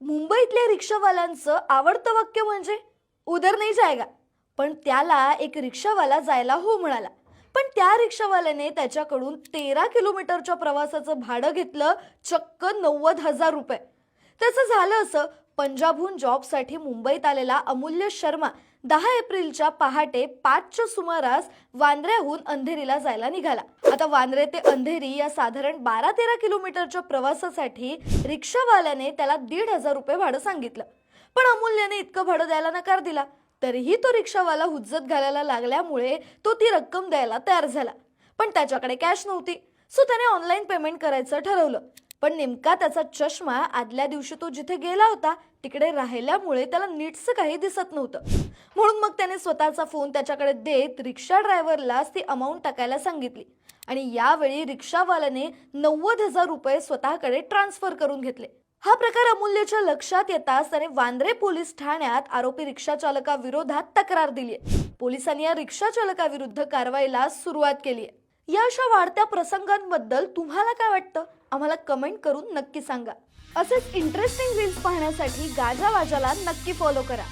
मुंबईतल्या रिक्षावाल्यांचं आवडतं वाक्य म्हणजे उधर नाही जायगा. पण त्याला एक रिक्षावाला जायला हो म्हणाला. पण त्या रिक्षावाल्याने त्याच्याकडून 13 किलोमीटरच्या प्रवासाचं भाडं घेतलं, चक्क 90,000 रुपये. त्याचं झालं असं, पंजाबहून जॉबसाठी मुंबईत आलेला अमूल्य शर्मा 10 एप्रिलच्या पहाटे 5च्या सुमारास वांद्र्याहून अंधेरीला जायला निघाला. आता वांद्रे ते अंधेरी या साधारण 12-13 किलोमीटरच्या प्रवासासाठी रिक्षावाल्याने त्याला 1,500 रुपये भाडं सांगितलं. पण अमूल्याने इतकं भाडं द्यायला नकार दिला. तरीही तो रिक्षावाला हुज्जत घालायला लागल्यामुळे तो ती रक्कम द्यायला तयार झाला. पण त्याच्याकडे कॅश नव्हती, सो त्याने ऑनलाईन पेमेंट करायचं ठरवलं. पण नेमका त्याचा चष्मा आदल्या दिवशी तो जिथे गेला होता तिकडे राहिल्यामुळे त्याला नीटसं काही दिसत नव्हतं. म्हणून मग त्याने स्वतःचा फोन त्याच्याकडे देत रिक्षा ड्रायव्हरलाच ती अमाऊंट टाकायला सांगितली. आणि यावेळी रिक्षावाल्याने 90,000 रुपये स्वतःकडे ट्रान्सफर करून घेतले. हा प्रकार अमूल्यच्या लक्षात येताच त्याने वांद्रे पोलीस ठाण्यात आरोपी रिक्षा चालकाविरोधात तक्रार दिली आहे. पोलिसांनी या रिक्षा चालकाविरुद्ध कारवाईला सुरुवात केली आहे. या अशा वाढत्या प्रसंगांबद्दल तुम्हाला काय वाटतं? आम्हाला कमेंट करून नक्की सांगा. असेच इंटरेस्टिंग रील्स पाहण्यासाठी गाजावाजाला नक्की फॉलो करा.